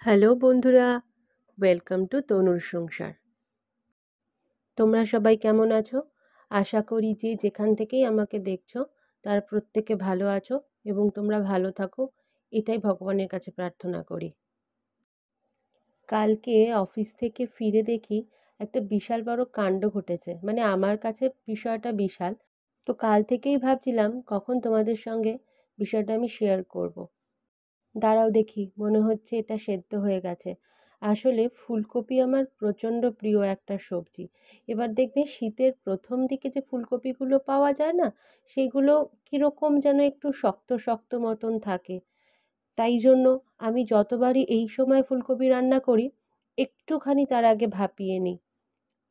Hello বন্ধুরা, welcome to তনুর সংসার। তোমরা সবাই কেমন আছো? আশা করি যে যেখান থেকেই আমাকে দেখছো তারা প্রত্যেকে ভালো আছো এবং তোমরা ভালো থাকো, এটাই ভগবানের কাছে প্রার্থনা করি। কালকে অফিস থেকে ফিরে দেখি একটা বিশাল বড় কাণ্ড ঘটেছে, মানে আমার কাছে বিষয়টা বিশাল। তো কাল থেকেই ভাবছিলাম কখন তোমাদের সঙ্গে বিষয়টা আমি শেয়ার করব। দাঁড়াও দেখি, মনে হচ্ছে এটা সেদ্ধ হয়ে গেছে। আসলে ফুলকপি আমার প্রচণ্ড প্রিয় একটা সবজি। এবার দেখবে শীতের প্রথম দিকে যে ফুলকপিগুলো পাওয়া যায় না, সেগুলো কীরকম যেন একটু শক্ত শক্ত মতন থাকে। তাই জন্য আমি যতবারই এই সময় ফুলকপি রান্না করি, একটুখানি তার আগে ভাপিয়ে নিই।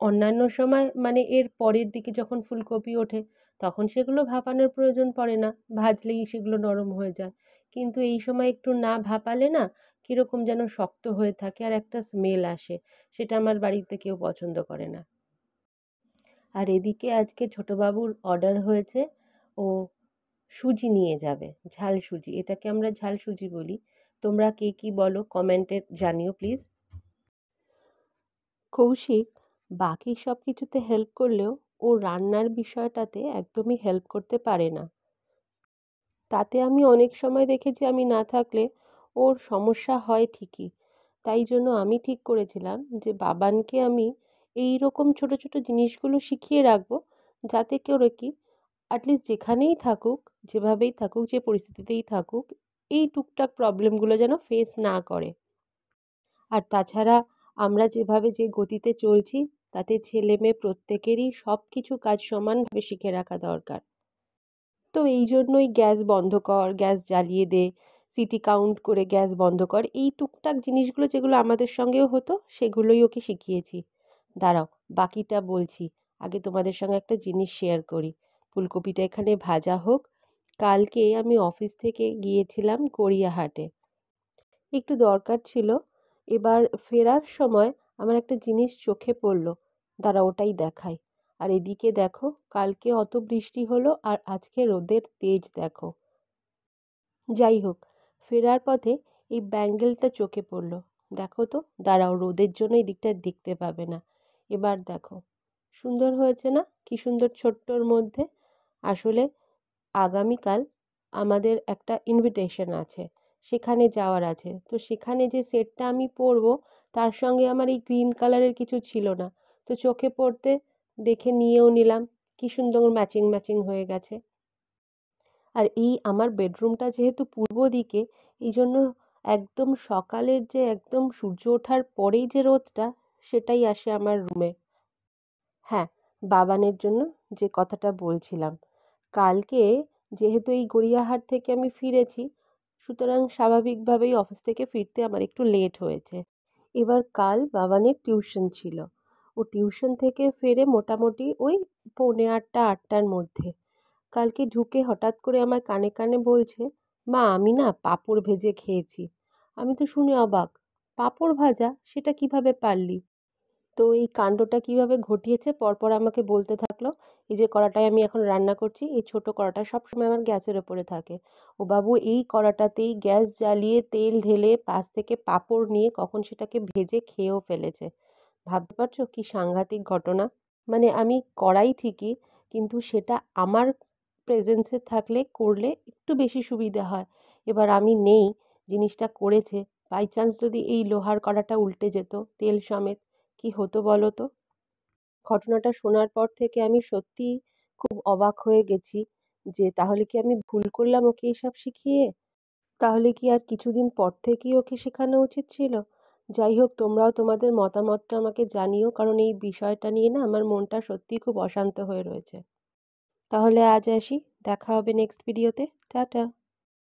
অন্যান্য সময় মানে এর পরের দিকে যখন ফুলকপি ওঠে তখন সেগুলো ভাপানোর প্রয়োজন পড়ে না, ভাজলেই সেগুলো নরম হয়ে যায়। কিন্তু এই সময় একটু না ভাপালে না কীরকম যেন শক্ত হয়ে থাকে আর একটা স্মেল আসে, সেটা আমার বাড়িতে কেউ পছন্দ করে না। আর এদিকে আজকে ছোটোবাবুর অর্ডার হয়েছে, ও সুজি নিয়ে যাবে, ঝাল সুজি, এটাকে আমরা ঝাল সুজি বলি। তোমরা কে কী বলো কমেন্টে জানিও প্লিজ। কৌশিক বাকি সব কিছুতে হেল্প করলেও ও রান্নার বিষয়টাতে একদমই হেল্প করতে পারে না। তাতে আমি অনেক সময় দেখেছি আমি না থাকলে ওর সমস্যা হয় ঠিকই। তাই জন্য আমি ঠিক করেছিলাম যে বাবানকে আমি এই রকম ছোট ছোট জিনিসগুলো শিখিয়ে রাখবো, যাতে করে কি অ্যাটলিস্ট যেখানেই থাকুক, যেভাবেই থাকুক, যে পরিস্থিতিতেই থাকুক, এই টুকটাক প্রবলেমগুলো যেন ফেস না করে। আর তাছাড়া আমরা যেভাবে যে গতিতে চলছি, তাতে ছেলে মেয়ে প্রত্যেকেরই সব কিছু কাজ সমানভাবে শিখে রাখা দরকার। তো এই জন্যই গ্যাস বন্ধ কর, গ্যাস জ্বালিয়ে দে, সিটি কাউন্ট করে গ্যাস বন্ধ কর, এই টুকটাক জিনিসগুলো যেগুলো আমাদের সঙ্গেও হতো সেগুলোই ওকে শিখিয়েছি। দাঁড়াও, বাকিটা বলছি। আগে তোমাদের সঙ্গে একটা জিনিস শেয়ার করি। ফুলকপিটা এখানে ভাজা হোক। কালকে আমি অফিস থেকে গিয়েছিলাম গড়িয়াহাটে, একটু দরকার ছিল। এবার ফেরার সময় আমার একটা জিনিস চোখে পড়লো, দাঁড়া ওটাই দেখাই। আর এদিকে দেখো, কালকে অত বৃষ্টি হলো আর আজকে রোদের তেজ দেখো। যাই হোক, ফেরার পথে এই ব্যাঙ্গেলটা চোখে পড়লো। দেখো তো, দাঁড়াও, রোদের জন্য এই দিকটা দেখতে পাবে না। এবার দেখো, সুন্দর হয়েছে না? কি সুন্দর ছোট্টর মধ্যে। আসলে আগামীকাল আমাদের একটা ইনভিটেশন আছে, সেখানে যাওয়ার আছে। তো সেখানে যে সেটটা আমি পরবো তার সঙ্গে আমার এই গ্রিন কালারের কিছু ছিল না। তো চোখে পড়তে দেখে নিয়েও নিলাম, কি সুন্দর ম্যাচিং ম্যাচিং হয়ে গেছে। আর এই আমার বেডরুমটা যেহেতু পূর্ব দিকে, এই জন্য একদম সকালের যে একদম সূর্য ওঠার পরেই যে রোদটা, সেটাই আসে আমার রুমে। হ্যাঁ, বাবানের জন্য যে কথাটা বলছিলাম, কালকে যেহেতু এই গড়িয়াহাট থেকে আমি ফিরেছি, সুতরাং স্বাভাবিকভাবেই অফিস থেকে ফিরতে আমার একটু লেট হয়েছে। এবার কাল বাবানের টিউশন ছিল। ও টিউশন থেকে ফেরে মোটামুটি ওই 7:45 8টার মধ্যে। কালকে ঢুকে হঠাৎ করে আমার কানে কানে বলছে, মা আমি না পাঁপড় ভেজে খেয়েছি। আমি তো শুনে অবাক, পাঁপড় ভাজা, সেটা কিভাবে পারলি? তো এই কাণ্ডটা কিভাবে ঘটিয়েছে পরপর আমাকে বলতে থাকলো। এই যে কড়াটায় আমি এখন রান্না করছি, এই ছোট কড়াটা সবসময় আমার গ্যাসের ওপরে থাকে। ও বাবু এই কড়াটাতেই গ্যাস জ্বালিয়ে তেল ঢেলে পাশ থেকে পাঁপড় নিয়ে কখন সেটাকে ভেজে খেয়েও ফেলেছে। ভাবতে পারছো কি সাংঘাতিক ঘটনা? মানে আমি করাই ঠিকই, কিন্তু সেটা আমার প্রেজেন্সে থাকলে করলে একটু বেশি সুবিধা হয়। এবার আমি নেই, জিনিসটা করেছে, বাই চান্স যদি এই লোহার কড়াটা উল্টে যেত তেল সমেত, কি হতো বলো তো? ঘটনাটা শোনার পর থেকে আমি সত্যিই খুব অবাক হয়ে গেছি যে তাহলে কি আমি ভুল করলাম ওকে এসব শিখিয়ে? তাহলে কি আর কিছুদিন পর থেকেই ওকে শেখানো উচিত ছিল? যাই হোক, তোমরাও তোমাদের মতামতটা আমাকে জানিও, কারণ এই বিষয়টা নিয়ে না আমার মনটা সত্যিই খুব অশান্ত হয়ে রয়েছে। তাহলে আজ আসি, দেখা হবে নেক্সট ভিডিওতে। টাটা।